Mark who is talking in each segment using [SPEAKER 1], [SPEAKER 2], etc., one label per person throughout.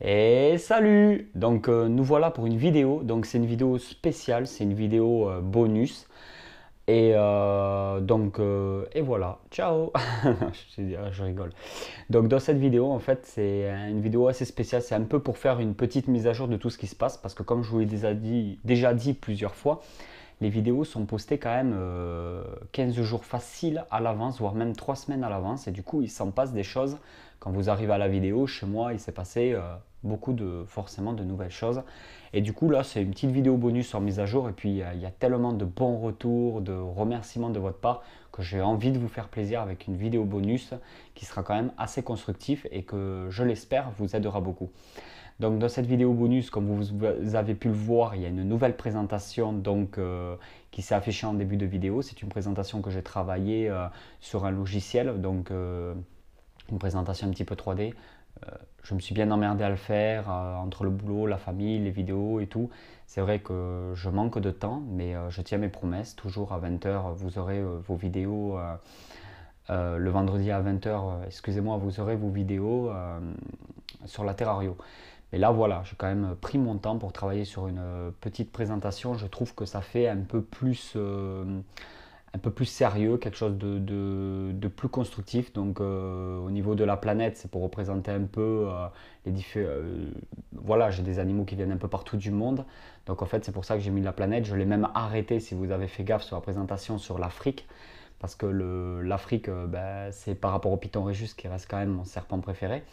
[SPEAKER 1] Et salut! Donc nous voilà pour une vidéo. Donc c'est une vidéo spéciale, c'est une vidéo bonus. Et voilà, ciao! Je rigole. Donc dans cette vidéo, en fait, c'est une vidéo assez spéciale. C'est un peu pour faire une petite mise à jour de tout ce qui se passe. Parce que comme je vous l'ai déjà dit plusieurs fois, les vidéos sont postées quand même 15 jours faciles à l'avance, voire même 3 semaines à l'avance. Et du coup, il s'en passe des choses. Quand vous arrivez à la vidéo, chez moi, il s'est passé forcément de nouvelles choses. Et du coup, là, c'est une petite vidéo bonus en mise à jour. Et puis, il y a tellement de bons retours, de remerciements de votre part que j'ai envie de vous faire plaisir avec une vidéo bonus qui sera quand même assez constructif et que, je l'espère, vous aidera beaucoup. Donc dans cette vidéo bonus, comme vous avez pu le voir, il y a une nouvelle présentation qui s'est affichée en début de vidéo. C'est une présentation que j'ai travaillée sur un logiciel, une présentation un petit peu 3D. Je me suis bien emmerdé à le faire entre le boulot, la famille, les vidéos et tout. C'est vrai que je manque de temps, mais je tiens mes promesses. Toujours à 20h, vous aurez vos vidéos. Le vendredi à 20h, excusez-moi, vous aurez vos vidéos sur la Terrario. Mais là, voilà, j'ai quand même pris mon temps pour travailler sur une petite présentation. Je trouve que ça fait un peu plus sérieux, quelque chose de plus constructif. Donc, au niveau de la planète, c'est pour représenter un peu les différents. Voilà, j'ai des animaux qui viennent un peu partout du monde. Donc, en fait, c'est pour ça que j'ai mis la planète. Je l'ai même arrêté, si vous avez fait gaffe sur la présentation, sur l'Afrique. Parce que l'Afrique, c'est par rapport au Python Rhésus qui reste quand même mon serpent préféré.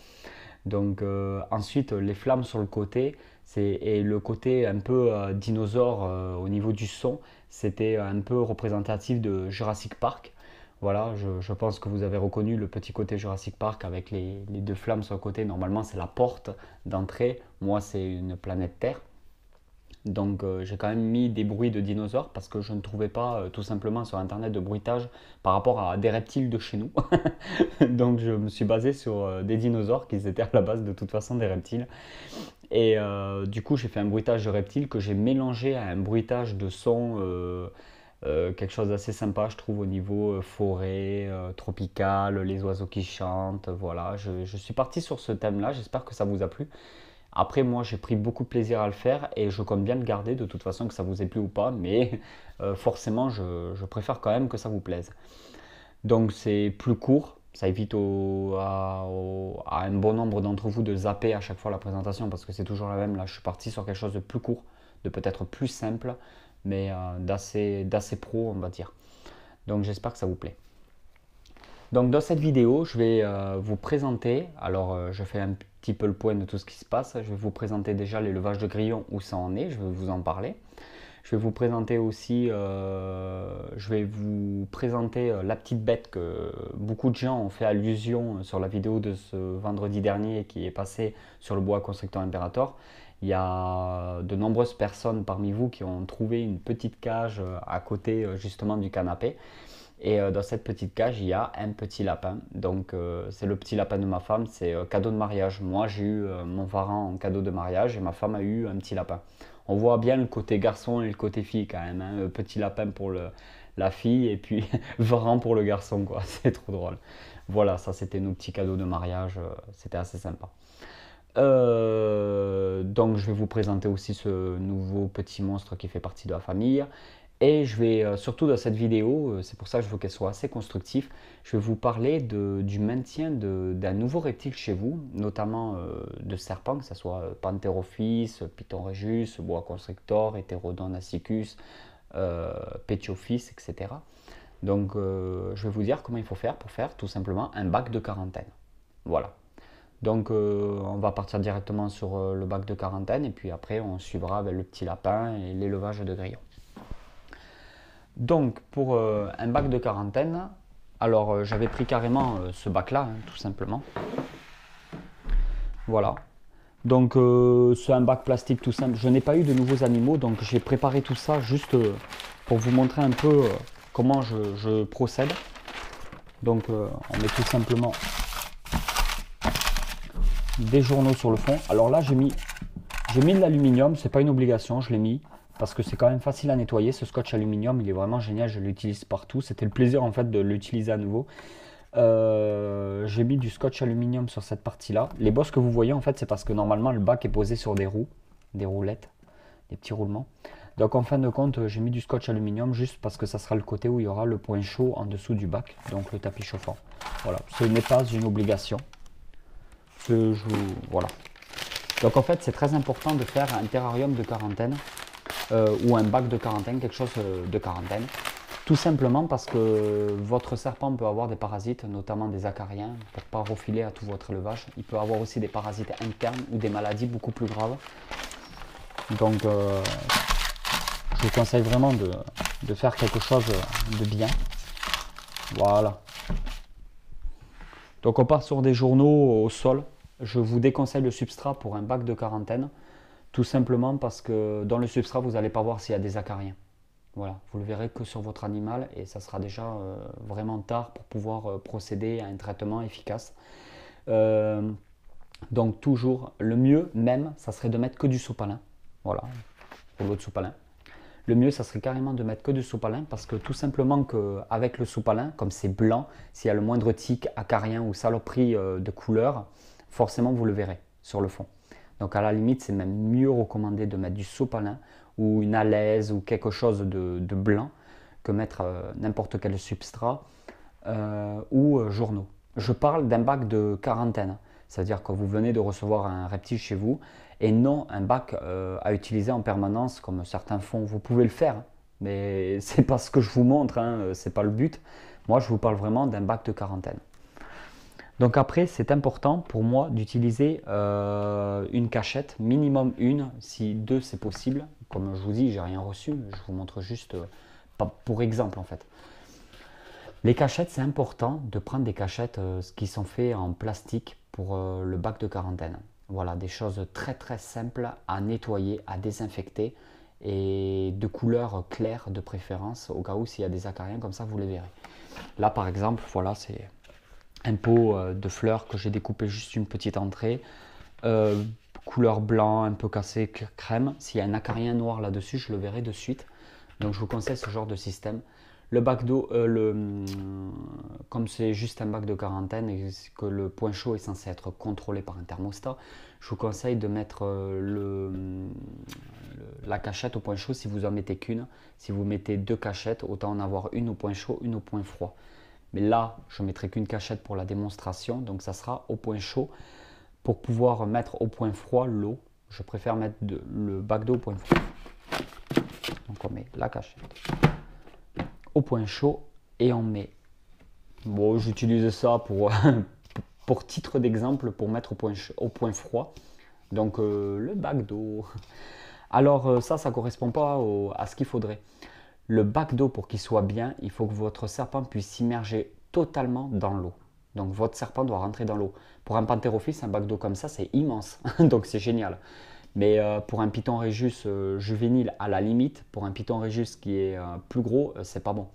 [SPEAKER 1] Donc ensuite les flammes sur le côté et le côté un peu dinosaure au niveau du son, c'était un peu représentatif de Jurassic Park. Voilà, je pense que vous avez reconnu le petit côté Jurassic Park avec les deux flammes sur le côté. Normalement c'est la porte d'entrée, moi c'est une planète Terre. Donc j'ai quand même mis des bruits de dinosaures parce que je ne trouvais pas tout simplement sur internet de bruitage par rapport à des reptiles de chez nous. Donc je me suis basé sur des dinosaures qui étaient à la base de toute façon des reptiles. Et du coup j'ai fait un bruitage de reptiles que j'ai mélangé à un bruitage de son, quelque chose d'assez sympa je trouve au niveau forêt, tropicale, les oiseaux qui chantent. Voilà, je suis parti sur ce thème là, j'espère que ça vous a plu. Après, moi, j'ai pris beaucoup de plaisir à le faire et je compte bien le garder de toute façon, que ça vous ait plu ou pas, mais forcément, je préfère quand même que ça vous plaise. Donc, c'est plus court, ça évite à un bon nombre d'entre vous de zapper à chaque fois la présentation parce que c'est toujours la même. Là, je suis parti sur quelque chose de plus court, de peut-être plus simple, mais d'assez pro, on va dire. Donc, j'espère que ça vous plaît. Donc dans cette vidéo, je vais vous présenter, alors je fais un petit peu le point de tout ce qui se passe, je vais vous présenter déjà l'élevage de grillons, où ça en est, je vais vous en parler. Je vais vous présenter aussi, la petite bête que beaucoup de gens ont fait allusion sur la vidéo de ce vendredi dernier qui est passé sur le bois constructeur Imperator. Il y a de nombreuses personnes parmi vous qui ont trouvé une petite cage à côté justement du canapé. Et dans cette petite cage, il y a un petit lapin. Donc c'est le petit lapin de ma femme, c'est cadeau de mariage. Moi j'ai eu mon varan en cadeau de mariage et ma femme a eu un petit lapin. On voit bien le côté garçon et le côté fille quand même, hein. Petit lapin pour la fille et puis varan pour le garçon, quoi. C'est trop drôle. Voilà, ça c'était nos petits cadeaux de mariage, c'était assez sympa. Donc je vais vous présenter aussi ce nouveau petit monstre qui fait partie de la famille. Et je vais, surtout dans cette vidéo, c'est pour ça que je veux qu'elle soit assez constructive, je vais vous parler du maintien d'un nouveau reptile chez vous, notamment de serpents, que ce soit Pantherophis, Python Rhésus, Boa constrictor, Heterodon assicus, Petiophis, etc. Donc je vais vous dire comment il faut faire pour faire tout simplement un bac de quarantaine. Voilà. Donc on va partir directement sur le bac de quarantaine et puis après on suivra avec le petit lapin et l'élevage de grillons. Donc pour un bac de quarantaine, alors j'avais pris carrément ce bac là, hein, tout simplement. Voilà. Donc c'est un bac plastique tout simple. Je n'ai pas eu de nouveaux animaux, donc j'ai préparé tout ça juste pour vous montrer un peu comment je procède. Donc on met tout simplement des journaux sur le fond. Alors là j'ai mis de l'aluminium, c'est pas une obligation, je l'ai mis. Parce que c'est quand même facile à nettoyer. Ce scotch aluminium, il est vraiment génial, je l'utilise partout. C'était le plaisir en fait de l'utiliser à nouveau. J'ai mis du scotch aluminium sur cette partie-là. Les bosses que vous voyez, en fait, c'est parce que normalement, le bac est posé sur des roues, des roulettes, des petits roulements. Donc, en fin de compte, j'ai mis du scotch aluminium juste parce que ça sera le côté où il y aura le point chaud en dessous du bac, donc le tapis chauffant. Voilà, ce n'est pas une obligation. Voilà. Donc, en fait, c'est très important de faire un terrarium de quarantaine ou un bac de quarantaine, quelque chose de quarantaine. Tout simplement parce que votre serpent peut avoir des parasites, notamment des acariens, pour ne pas refiler à tout votre élevage. Il peut avoir aussi des parasites internes ou des maladies beaucoup plus graves. Donc, je vous conseille vraiment de faire quelque chose de bien. Voilà. Donc, on part sur des journaux au sol. Je vous déconseille le substrat pour un bac de quarantaine. Tout simplement parce que dans le substrat, vous n'allez pas voir s'il y a des acariens. Voilà, vous le verrez que sur votre animal et ça sera déjà vraiment tard pour pouvoir procéder à un traitement efficace. Donc toujours, le mieux même, ça serait de mettre que du sopalin. Voilà, pour l'eau de sopalin. Le mieux, ça serait carrément de mettre que du sopalin parce que tout simplement qu'avec le sopalin, comme c'est blanc, s'il y a le moindre tic, acarien ou saloperie de couleur, forcément vous le verrez sur le fond. Donc à la limite, c'est même mieux recommandé de mettre du sopalin ou une alaise ou quelque chose de blanc que mettre n'importe quel substrat ou journaux. Je parle d'un bac de quarantaine, c'est-à-dire que vous venez de recevoir un reptile chez vous et non un bac à utiliser en permanence comme certains font. Vous pouvez le faire, mais c'est pas ce que je vous montre, hein, c'est pas le but. Moi, je vous parle vraiment d'un bac de quarantaine. Donc après, c'est important pour moi d'utiliser une cachette, minimum une, si deux c'est possible. Comme je vous dis, j'ai rien reçu, je vous montre juste pour exemple en fait. Les cachettes, c'est important de prendre des cachettes qui sont faites en plastique pour le bac de quarantaine. Voilà, des choses très très simples à nettoyer, à désinfecter et de couleur claire de préférence au cas où s'il y a des acariens comme ça vous les verrez. Là par exemple, voilà, c'est un pot de fleurs que j'ai découpé juste une petite entrée, couleur blanc, un peu cassé, crème. S'il y a un acarien noir là-dessus, je le verrai de suite. Donc je vous conseille ce genre de système. Le bac d'eau, comme c'est juste un bac de quarantaine et que le point chaud est censé être contrôlé par un thermostat, je vous conseille de mettre la cachette au point chaud si vous en mettez qu'une. Si vous mettez deux cachettes, autant en avoir une au point chaud, une au point froid. Mais là, je ne mettrai qu'une cachette pour la démonstration, donc ça sera au point chaud. Pour pouvoir mettre au point froid l'eau, je préfère mettre le bac d'eau au point froid. Donc on met la cachette au point chaud et on met... Bon, j'utilise ça pour titre d'exemple, pour mettre au point froid. Donc le bac d'eau. Alors ça ne correspond pas à ce qu'il faudrait. Le bac d'eau, pour qu'il soit bien, il faut que votre serpent puisse s'immerger totalement dans l'eau. Donc votre serpent doit rentrer dans l'eau. Pour un Panthérophis, un bac d'eau comme ça, c'est immense. Donc c'est génial. Mais pour un Python Rhésus juvénile, à la limite, pour un Python Rhésus qui est plus gros, c'est pas bon.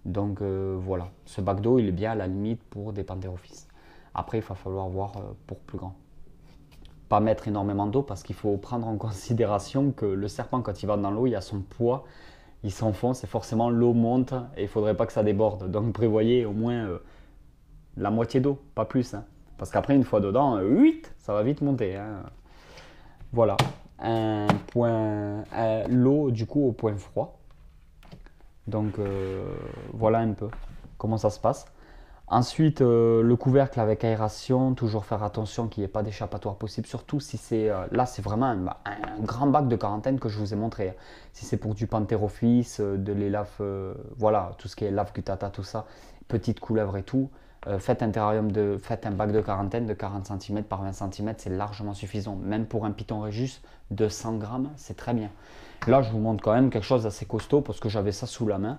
[SPEAKER 1] Donc voilà, ce bac d'eau, il est bien à la limite pour des Panthérophis. Après, il va falloir voir pour plus grand. Pas mettre énormément d'eau parce qu'il faut prendre en considération que le serpent, quand il va dans l'eau, il a son poids, il s'enfonce et forcément l'eau monte et il ne faudrait pas que ça déborde. Donc prévoyez au moins la moitié d'eau, pas plus. Hein. Parce qu'après, une fois dedans, ça va vite monter. Hein. Voilà, l'eau du coup au point froid. Donc voilà un peu comment ça se passe. Ensuite, le couvercle avec aération, toujours faire attention qu'il n'y ait pas d'échappatoire possible, surtout si c'est, là c'est vraiment un grand bac de quarantaine que je vous ai montré. Si c'est pour du Panthérophis, de l'élaphe, voilà, tout ce qui est lave gutata, tout ça, petite couleuvre et tout, faites un bac de quarantaine de 40 cm par 20 cm, c'est largement suffisant. Même pour un Python Rhésus de 100 grammes, c'est très bien. Là, je vous montre quand même quelque chose d'assez costaud parce que j'avais ça sous la main.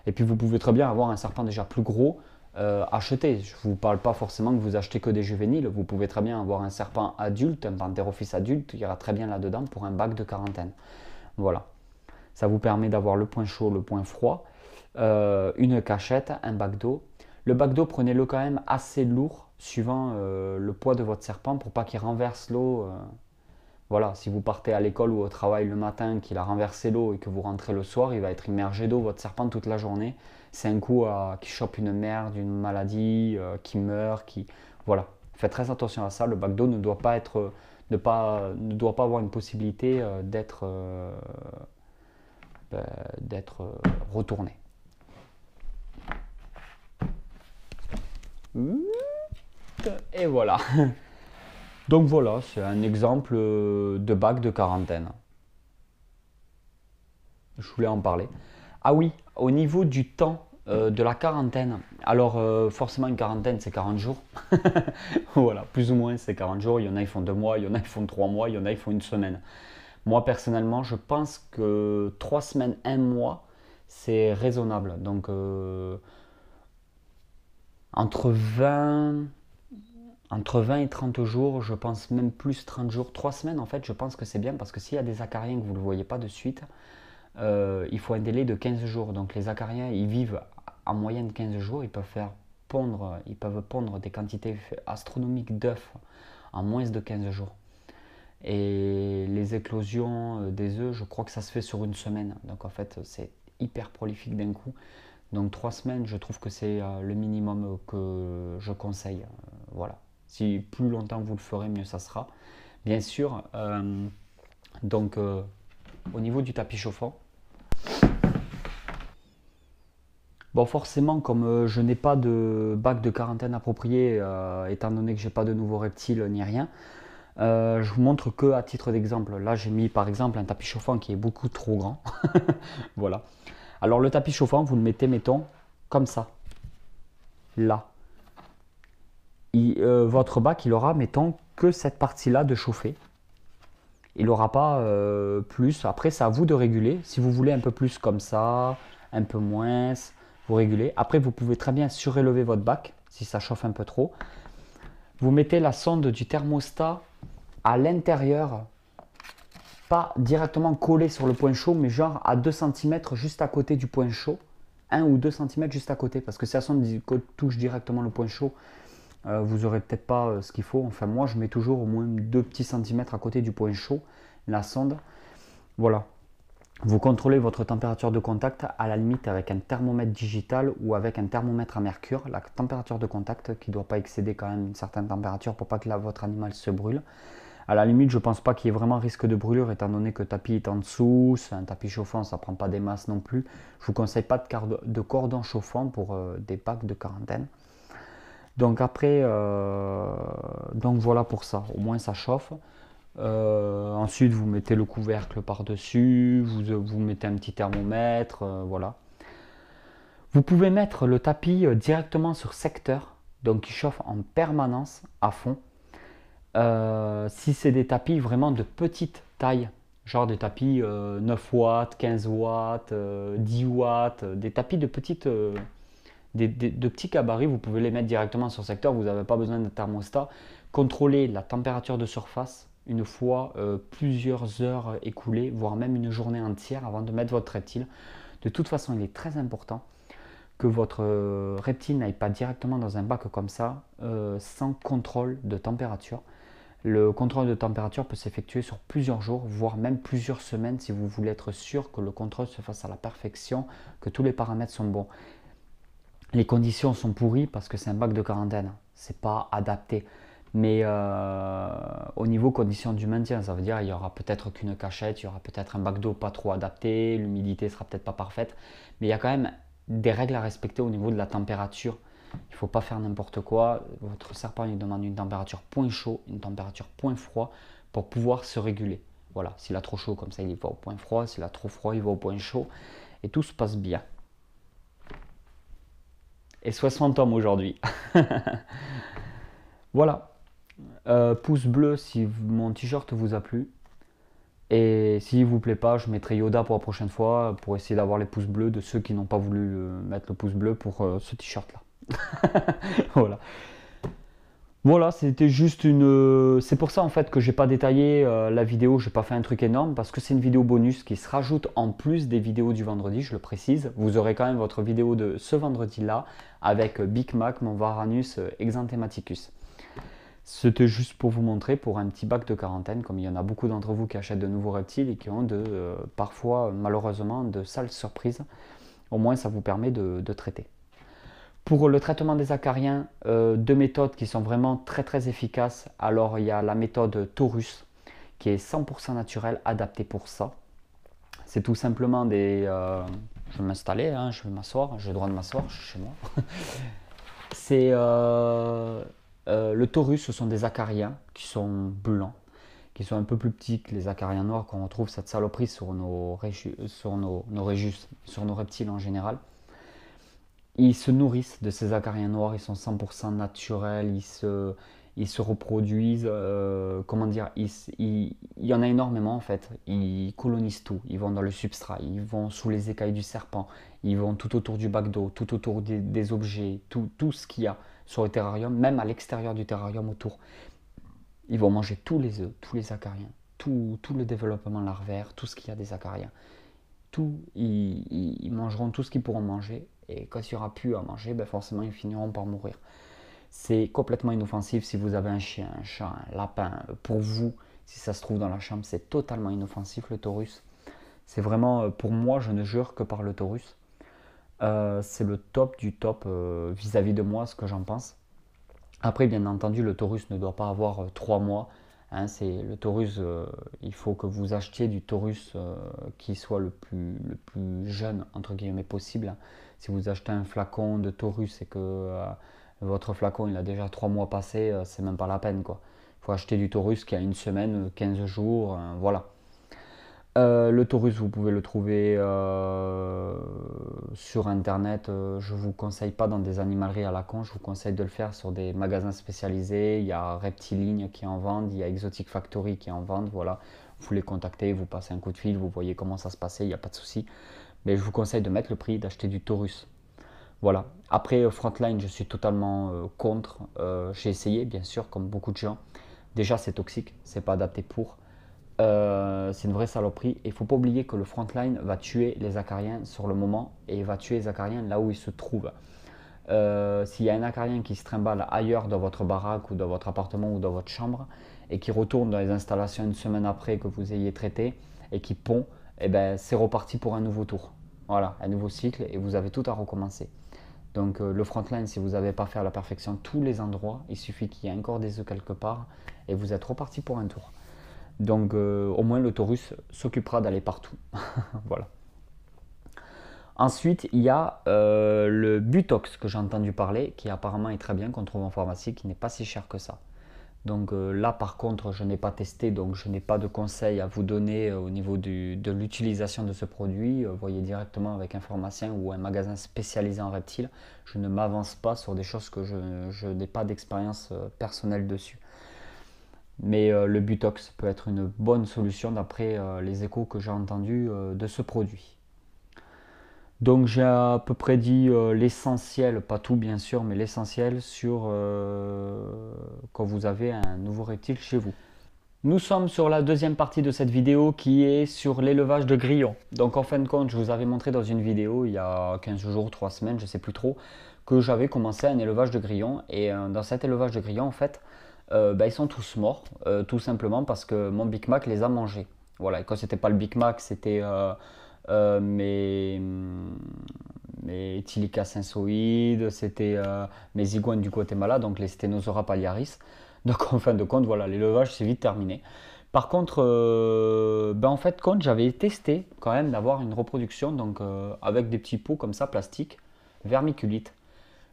[SPEAKER 1] Et puis vous pouvez très bien avoir un serpent déjà plus gros. Acheter. Je ne vous parle pas forcément que vous achetez que des juvéniles. Vous pouvez très bien avoir un serpent adulte, un Panthérophis adulte, il ira très bien là-dedans pour un bac de quarantaine. Voilà. Ça vous permet d'avoir le point chaud, le point froid, une cachette, un bac d'eau. Le bac d'eau, prenez-le quand même assez lourd, suivant le poids de votre serpent, pour pas qu'il renverse l'eau Voilà, si vous partez à l'école ou au travail le matin, qu'il a renversé l'eau et que vous rentrez le soir, il va être immergé d'eau, votre serpent, toute la journée. C'est un coup qui chope une merde, une maladie, qui meurt, qui... Voilà. Faites très attention à ça. Le bac d'eau ne doit pas être... ne doit pas avoir une possibilité d'être retourné. Et voilà. Donc voilà, c'est un exemple de bac de quarantaine. Je voulais en parler. Ah oui, au niveau du temps de la quarantaine, alors forcément une quarantaine c'est 40 jours. Voilà, plus ou moins c'est 40 jours. Il y en a ils font 2 mois, il y en a ils font 3 mois, il y en a ils font une semaine. Moi personnellement, je pense que 3 semaines, 1 mois, c'est raisonnable. Donc entre 20, entre 20 et 30 jours, je pense même plus 30 jours, 3 semaines en fait, je pense que c'est bien parce que s'il y a des acariens que vous ne le voyez pas de suite, il faut un délai de 15 jours. Donc les acariens, ils vivent en moyenne 15 jours, ils peuvent pondre des quantités astronomiques d'œufs en moins de 15 jours. Et les éclosions des œufs, je crois que ça se fait sur une semaine. Donc en fait, c'est hyper prolifique d'un coup. Donc 3 semaines, je trouve que c'est le minimum que je conseille. Voilà. Si plus longtemps vous le ferez, mieux ça sera. Bien sûr, donc au niveau du tapis chauffant, bon forcément comme je n'ai pas de bac de quarantaine approprié, étant donné que j'ai pas de nouveaux reptiles ni rien, je vous montre que à titre d'exemple. Là j'ai mis par exemple un tapis chauffant qui est beaucoup trop grand. Voilà. Alors le tapis chauffant, vous le mettez, mettons, comme ça. Là. Votre bac, il aura, mettons, que cette partie-là de chauffer. Il n'aura pas plus. Après, c'est à vous de réguler. Si vous voulez un peu plus comme ça, un peu moins, vous régulez. Après, vous pouvez très bien surélever votre bac si ça chauffe un peu trop. Vous mettez la sonde du thermostat à l'intérieur, pas directement collée sur le point chaud, mais genre à 2 cm juste à côté du point chaud. 1 ou 2 cm juste à côté. Parce que si la sonde touche directement le point chaud, vous aurez peut-être pas ce qu'il faut. Enfin moi je mets toujours au moins 2 petits centimètres à côté du point chaud, la sonde. Voilà. Vous contrôlez votre température de contact à la limite avec un thermomètre digital ou avec un thermomètre à mercure. La température de contact qui ne doit pas excéder quand même une certaine température pour pas que votre animal se brûle. À la limite, je ne pense pas qu'il y ait vraiment risque de brûlure étant donné que le tapis est en dessous. C'est un tapis chauffant, ça ne prend pas des masses non plus. Je ne vous conseille pas de cordon chauffant pour des bacs de quarantaine. Donc après, donc voilà pour ça, au moins ça chauffe. Ensuite, vous mettez le couvercle par-dessus, vous mettez un petit thermomètre, voilà. Vous pouvez mettre le tapis directement sur secteur, donc il chauffe en permanence à fond. Si c'est des tapis vraiment de petite taille, genre des tapis 9 watts, 15 watts, 10 watts, des tapis de petite... de petits gabarits, vous pouvez les mettre directement sur secteur, vous n'avez pas besoin de thermostat. Contrôlez la température de surface une fois plusieurs heures écoulées, voire même une journée entière avant de mettre votre reptile. De toute façon, il est très important que votre reptile n'aille pas directement dans un bac comme ça sans contrôle de température. Le contrôle de température peut s'effectuer sur plusieurs jours, voire même plusieurs semaines si vous voulez être sûr que le contrôle se fasse à la perfection, que tous les paramètres sont bons. Les conditions sont pourries parce que c'est un bac de quarantaine, c'est pas adapté. Mais au niveau conditions du maintien, ça veut dire il y aura peut-être qu'une cachette, il y aura peut-être un bac d'eau pas trop adapté, l'humidité sera peut-être pas parfaite, mais il y a quand même des règles à respecter au niveau de la température. Il ne faut pas faire n'importe quoi. Votre serpent il demande une température point chaud, une température point froid pour pouvoir se réguler. Voilà, s'il a trop chaud comme ça il va au point froid, s'il a trop froid il va au point chaud et tout se passe bien. Et 60 tomes aujourd'hui. Voilà. Pouce bleu si mon t-shirt vous a plu. Et s'il vous plaît pas, je mettrai Yoda pour la prochaine fois pour essayer d'avoir les pouces bleus de ceux qui n'ont pas voulu mettre le pouce bleu pour ce t-shirt là. Voilà. Voilà, c'était juste une... C'est pour ça en fait que j'ai pas détaillé la vidéo, j'ai pas fait un truc énorme parce que c'est une vidéo bonus qui se rajoute en plus des vidéos du vendredi, je le précise. Vous aurez quand même votre vidéo de ce vendredi là avec Big Mac, mon Varanus exanthematicus. C'était juste pour vous montrer, pour un petit bac de quarantaine, comme il y en a beaucoup d'entre vous qui achètent de nouveaux reptiles et qui ont parfois, malheureusement, de sales surprises. Au moins, ça vous permet de traiter. Pour le traitement des acariens, deux méthodes qui sont vraiment très très efficaces. Alors, il y a la méthode Taurus, qui est 100% naturelle, adaptée pour ça. C'est tout simplement des... je vais m'installer, hein, je vais m'asseoir, j'ai le droit de m'asseoir, je suis chez moi. C'est le taurus, ce sont des acariens qui sont blancs, qui sont un peu plus petits que les acariens noirs qu'on retrouve cette saloperie sur nos reptiles en général. Ils se nourrissent de ces acariens noirs, ils sont 100% naturels, ils se reproduisent, comment dire, il y en a énormément en fait, ils colonisent tout, ils vont dans le substrat, ils vont sous les écailles du serpent, ils vont tout autour du bac d'eau, tout autour des objets, tout ce qu'il y a sur le terrarium, même à l'extérieur du terrarium autour. Ils vont manger tous les œufs, tous les acariens, tout le développement larvaire, tout ce qu'il y a des acariens. Ils mangeront tout ce qu'ils pourront manger, et quand il n'y aura plus à manger, ben forcément ils finiront par mourir. C'est complètement inoffensif si vous avez un chien, un chat, un lapin. Pour vous, si ça se trouve dans la chambre, c'est totalement inoffensif le taurus. C'est vraiment, pour moi, je ne jure que par le taurus. C'est le top du top vis-à-vis de moi, ce que j'en pense. Après, bien entendu, le taurus ne doit pas avoir 3 mois. Hein, le taurus, il faut que vous achetiez du taurus qui soit le plus jeune, entre guillemets, possible. Si vous achetez un flacon de taurus et que votre flacon il a déjà 3 mois passé, c'est même pas la peine, quoi. Il faut acheter du taurus qui a une semaine, 15 jours, voilà. Le taurus, vous pouvez le trouver sur internet. Je vous conseille pas dans des animaleries à la con, je vous conseille de le faire sur des magasins spécialisés. Il y a Reptiligne qui en vendent, il y a Exotic Factory qui en vendent. Voilà, vous les contactez, vous passez un coup de fil, vous voyez comment ça se passait, il n'y a pas de souci. Mais je vous conseille de mettre le prix, d'acheter du taurus. Voilà. Après, Frontline, je suis totalement contre. J'ai essayé, bien sûr, comme beaucoup de gens. Déjà, c'est toxique, c'est pas adapté pour. C'est une vraie saloperie. Et il ne faut pas oublier que le Frontline va tuer les acariens sur le moment et va tuer les acariens là où ils se trouvent. S'il y a un acarien qui se trimballe ailleurs dans votre baraque ou dans votre appartement ou dans votre chambre et qui retourne dans les installations une semaine après que vous ayez traité et qui pond, eh ben, c'est reparti pour un nouveau tour. Voilà, un nouveau cycle et vous avez tout à recommencer. Donc le Frontline, si vous n'avez pas fait à la perfection tous les endroits, il suffit qu'il y ait encore des œufs quelque part et vous êtes reparti pour un tour. Donc au moins le taurus s'occupera d'aller partout. Voilà. Ensuite, il y a le Butox que j'ai entendu parler, qui apparemment est très bien, qu'on trouve en pharmacie, qui n'est pas si cher que ça. Donc là par contre, je n'ai pas testé, donc je n'ai pas de conseils à vous donner au niveau de l'utilisation de ce produit. Voyez directement avec un pharmacien ou un magasin spécialisé en reptiles. Je ne m'avance pas sur des choses que je n'ai pas d'expérience personnelle dessus. Mais le Butox peut être une bonne solution d'après les échos que j'ai entendus de ce produit. Donc j'ai à peu près dit l'essentiel, pas tout bien sûr, mais l'essentiel sur quand vous avez un nouveau reptile chez vous. Nous sommes sur la deuxième partie de cette vidéo qui est sur l'élevage de grillons. Donc en fin de compte, je vous avais montré dans une vidéo il y a 15 jours, 3 semaines, je ne sais plus trop, que j'avais commencé un élevage de grillons. Et dans cet élevage de grillons, en fait, ils sont tous morts, tout simplement parce que mon Big Mac les a mangés. Voilà, et quand c'était pas le Big Mac, c'était mes Tilica synsoïdes, c'était mes iguanes du Guatemala, donc les Stenosauria paliaris. Donc en fin de compte, voilà, l'élevage c'est vite terminé. Par contre, en fait, quand j'avais testé quand même d'avoir une reproduction, donc avec des petits pots comme ça, plastique, vermiculite.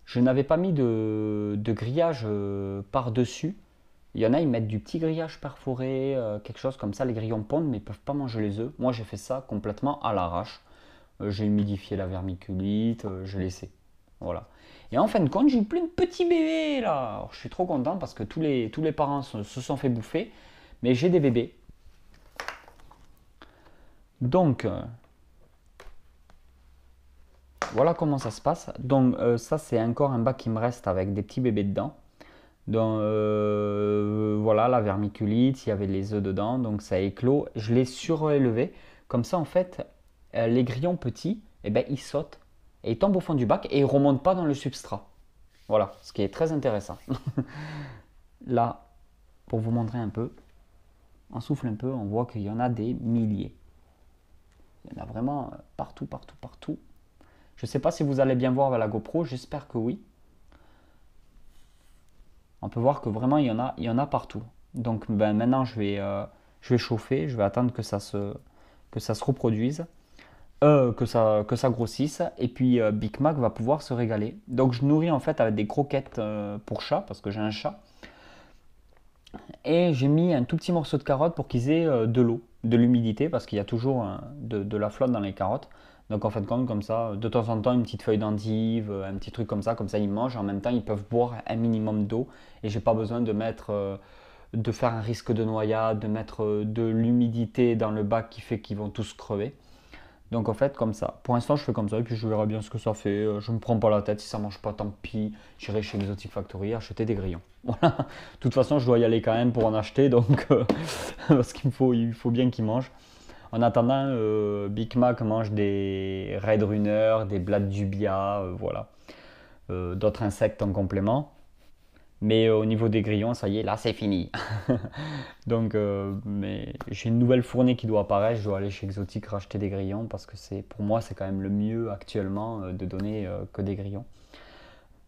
[SPEAKER 1] Je n'avais pas mis de grillage par-dessus. Il y en a, ils mettent du petit grillage perforé, quelque chose comme ça. Les grillons pondent, mais ils ne peuvent pas manger les œufs. Moi, j'ai fait ça complètement à l'arrache. J'ai humidifié la vermiculite, j'ai laissé. Voilà. Et en fin de compte, j'ai eu plein de petits bébés là. Alors, je suis trop content parce que tous les parents se sont fait bouffer. Mais j'ai des bébés. Donc, voilà comment ça se passe. Donc, ça, c'est encore un bac qui me reste avec des petits bébés dedans. Donc voilà, la vermiculite, il y avait les œufs dedans, donc ça a éclos. Je l'ai surélevé. Comme ça, en fait, les grillons petits, ils sautent et ils tombent au fond du bac et ils ne remontent pas dans le substrat. Voilà, ce qui est très intéressant. là, pour vous montrer un peu, on souffle un peu, on voit qu'il y en a des milliers. Il y en a vraiment partout, partout, partout. Je ne sais pas si vous allez bien voir avec la GoPro, j'espère que oui. On peut voir que vraiment il y en a partout. Donc ben, maintenant je vais chauffer, je vais attendre que ça se reproduise, que ça grossisse. Et puis Big Mac va pouvoir se régaler. Donc je nourris en fait avec des croquettes pour chat, parce que j'ai un chat. Et j'ai mis un tout petit morceau de carotte pour qu'ils aient de l'eau, de l'humidité, parce qu'il y a toujours de la flotte dans les carottes. Donc en fin de compte, comme ça, de temps en temps, une petite feuille d'endive, un petit truc comme ça ils mangent. En même temps, ils peuvent boire un minimum d'eau. Et j'ai pas besoin de mettre, de faire un risque de noyade, de mettre de l'humidité dans le bac qui fait qu'ils vont tous crever. Donc en fait, comme ça. Pour l'instant, je fais comme ça et puis je verrai bien ce que ça fait. Je me prends pas la tête. Si ça mange pas, tant pis. J'irai chez Exotic Factory acheter des grillons. Voilà. De toute façon, je dois y aller quand même pour en acheter. Donc, parce il faut bien qu'ils mangent. En attendant, Big Mac mange des Red Runner, des Blades Dubia, voilà. D'autres insectes en complément. Mais au niveau des grillons, ça y est, là c'est fini. Donc, mais j'ai une nouvelle fournée qui doit apparaître. Je dois aller chez Exotic racheter des grillons parce que pour moi, c'est quand même le mieux actuellement de donner que des grillons.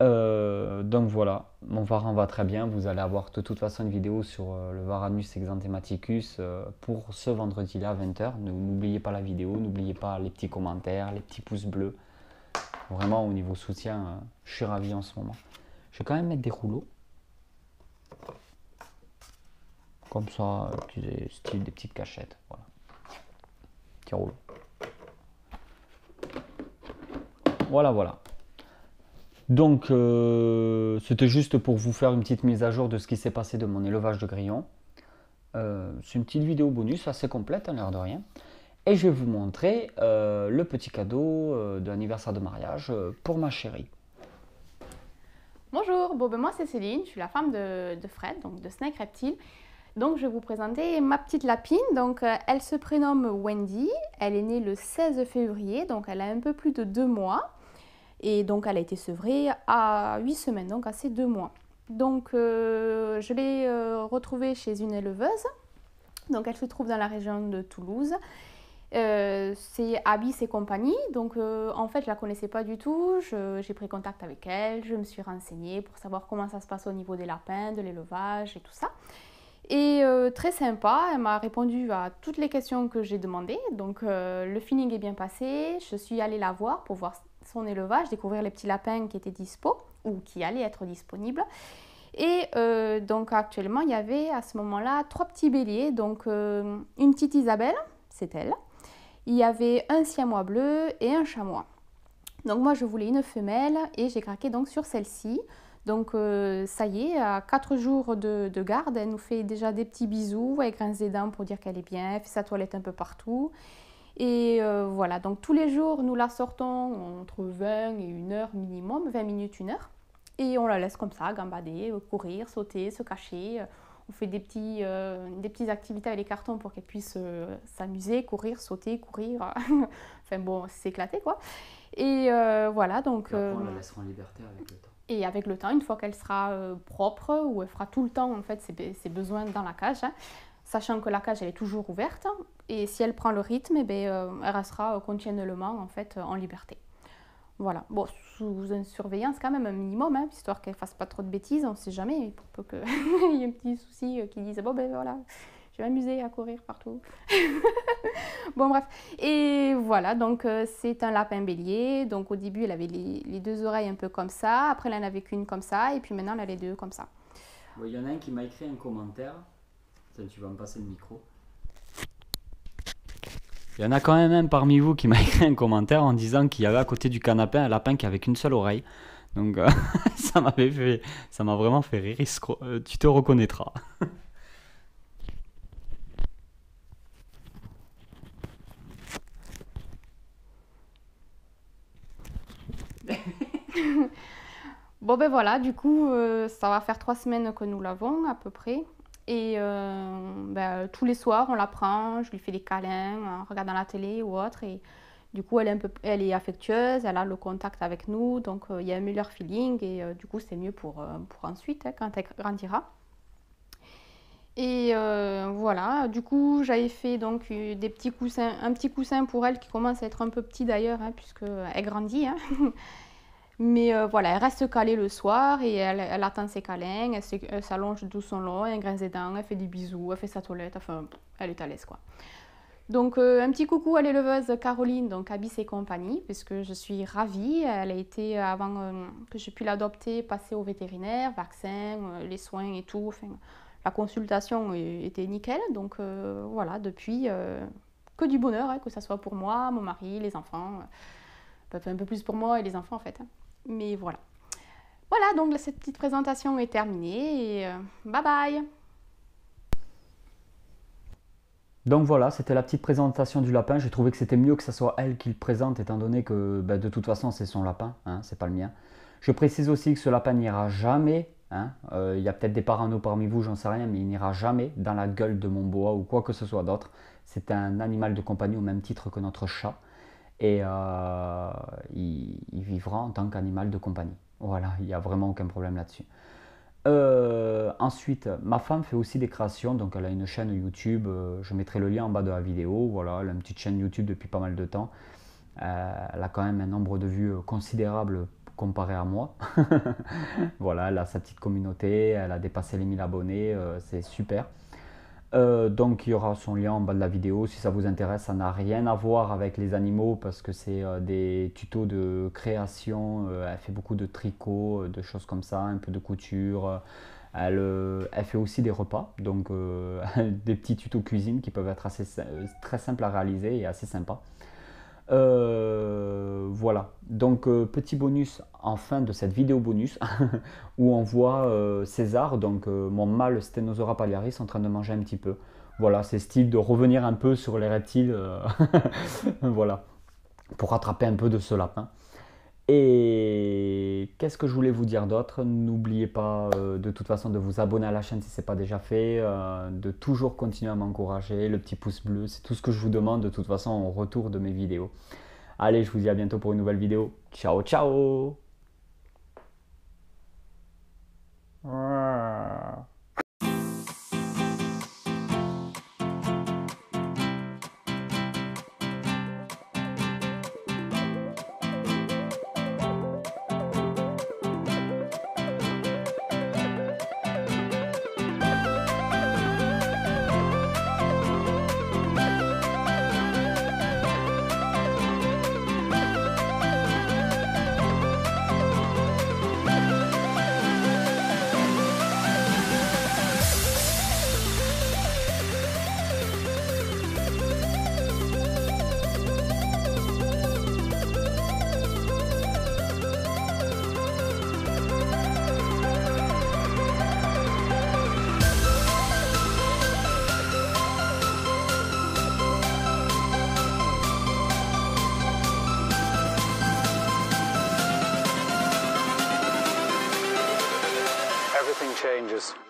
[SPEAKER 1] Donc voilà, mon varan va très bien. Vous allez avoir de toute façon une vidéo sur le Varanus exanthematicus pour ce vendredi-là à 20h. N'oubliez pas la vidéo, n'oubliez pas les petits commentaires, les petits pouces bleus. Vraiment, au niveau soutien, je suis ravi en ce moment. Je vais quand même mettre des rouleaux. Comme ça, style des petites cachettes. Voilà. Petit rouleau. Voilà, voilà. Donc, c'était juste pour vous faire une petite mise à jour de ce qui s'est passé de mon élevage de grillons. C'est une petite vidéo bonus assez complète, à l'air de rien. Et je vais vous montrer le petit cadeau d'anniversaire de mariage pour ma chérie.
[SPEAKER 2] Bonjour, bon, moi c'est Céline, je suis la femme de Fred, donc de Snake Reptile. Donc je vais vous présenter ma petite lapine. Donc elle se prénomme Wendy, elle est née le 16 février, donc elle a un peu plus de 2 mois. Et donc elle a été sevrée à 8 semaines, donc à ses 2 mois. Donc je l'ai retrouvée chez une éleveuse. Donc elle se trouve dans la région de Toulouse. C'est Abyss et compagnie, donc en fait je la connaissais pas du tout, j'ai pris contact avec elle, je me suis renseignée pour savoir comment ça se passe au niveau des lapins, de l'élevage et tout ça. Et très sympa, elle m'a répondu à toutes les questions que j'ai demandées, donc le feeling est bien passé, je suis allée la voir pour voir son élevage, découvrir les petits lapins qui étaient dispo ou qui allaient être disponibles. Et donc actuellement il y avait à ce moment-là 3 petits béliers, donc une petite Isabelle, c'est elle. Il y avait un siamois bleu et un chamois. Donc moi je voulais une femelle et j'ai craqué donc sur celle-ci. Donc ça y est, à 4 jours de garde, elle nous fait déjà des petits bisous, elle grince des dents pour dire qu'elle est bien, elle fait sa toilette un peu partout. Et voilà, donc tous les jours nous la sortons entre 20 et 1 heure minimum, 20 minutes, 1 heure. Et on la laisse comme ça, gambader, courir, sauter, se cacher. On fait des petites activités avec les cartons pour qu'elle puisse s'amuser, courir, sauter, courir. Enfin bon, s'éclater quoi. Et voilà, donc...
[SPEAKER 1] Après, on la laissera en liberté avec le temps.
[SPEAKER 2] Et avec le temps, une fois qu'elle sera propre, ou elle fera tout le temps en fait ses besoins dans la cage, hein, sachant que la cage elle est toujours ouverte, et si elle prend le rythme, eh bien, elle restera continuellement en fait en liberté. Voilà, bon, sous une surveillance quand même un minimum, hein, histoire qu'elle fasse pas trop de bêtises, on ne sait jamais, il peut qu'il y ait un petit souci qui dise bon ben voilà, je vais m'amuser à courir partout. Bon bref, et voilà, donc c'est un lapin bélier, donc au début elle avait les 2 oreilles un peu comme ça, après elle en avait qu'une comme ça, et puis maintenant elle a les 2 comme ça.
[SPEAKER 1] Il y en a un qui m'a écrit un commentaire, tu vas me passer le micro. Il y en a quand même un parmi vous qui m'a écrit un commentaire en disant qu'il y avait à côté du canapé un lapin qui avait qu'une seule oreille. Donc ça m'a vraiment fait rire. Tu te reconnaîtras.
[SPEAKER 2] Bon ben voilà, du coup ça va faire 3 semaines que nous l'avons à peu près. Et ben, tous les soirs on la prend, je lui fais des câlins en regardant la télé ou autre. Et du coup elle est affectueuse, elle a le contact avec nous, donc il y a un meilleur feeling et du coup c'est mieux pour ensuite hein, quand elle grandira. Et voilà, du coup j'avais fait donc des petits coussins, un petit coussin pour elle qui commence à être un peu petit d'ailleurs, hein, puisqu'elle grandit. Hein. Mais voilà, elle reste calée le soir et elle attend ses câlins, elle s'allonge tout son long, elle grince des dents, elle fait des bisous, elle fait sa toilette, enfin elle est à l'aise quoi. Donc un petit coucou à l'éleveuse Caroline, donc Abyss et compagnie, puisque je suis ravie. Elle a été, avant que j'ai pu l'adopter, passée au vétérinaire, vaccin, les soins et tout. Enfin, la consultation était nickel. Donc voilà, depuis, que du bonheur, hein, que ce soit pour moi, mon mari, les enfants. Enfin, un peu plus pour moi et les enfants en fait. Hein. Mais voilà. Voilà, donc cette petite présentation est terminée et bye bye.
[SPEAKER 1] Donc voilà, c'était la petite présentation du lapin. J'ai trouvé que c'était mieux que ce soit elle qui le présente, étant donné que bah, de toute façon c'est son lapin, hein, c'est pas le mien. Je précise aussi que ce lapin n'ira jamais, hein, il y a peut-être des parano parmi vous, j'en sais rien, mais il n'ira jamais dans la gueule de mon boa ou quoi que ce soit d'autre. C'est un animal de compagnie au même titre que notre chat. Et il vivra en tant qu'animal de compagnie. Voilà, il n'y a vraiment aucun problème là-dessus. Ensuite, ma femme fait aussi des créations, donc elle a une chaîne YouTube, je mettrai le lien en bas de la vidéo, voilà, elle a une petite chaîne YouTube depuis pas mal de temps, elle a quand même un nombre de vues considérable comparé à moi, voilà, elle a sa petite communauté, elle a dépassé les 1000 abonnés, c'est super. Donc il y aura son lien en bas de la vidéo si ça vous intéresse. Ça n'a rien à voir avec les animaux parce que c'est des tutos de création. Elle fait beaucoup de tricot, de choses comme ça, un peu de couture. Elle fait aussi des repas, donc des petits tutos cuisine qui peuvent être très simples à réaliser et assez sympas. Voilà, donc petit bonus en fin de cette vidéo bonus où on voit César, donc mon mâle Stenosauria palliaris en train de manger un petit peu. Voilà, c'est style de revenir un peu sur les reptiles, voilà, pour rattraper un peu de ce lapin. Et qu'est-ce que je voulais vous dire d'autre? N'oubliez pas de toute façon de vous abonner à la chaîne si ce n'est pas déjà fait, de toujours continuer à m'encourager, le petit pouce bleu, c'est tout ce que je vous demande de toute façon en retour de mes vidéos. Allez, je vous dis à bientôt pour une nouvelle vidéo. Ciao, ciao! Everything changes.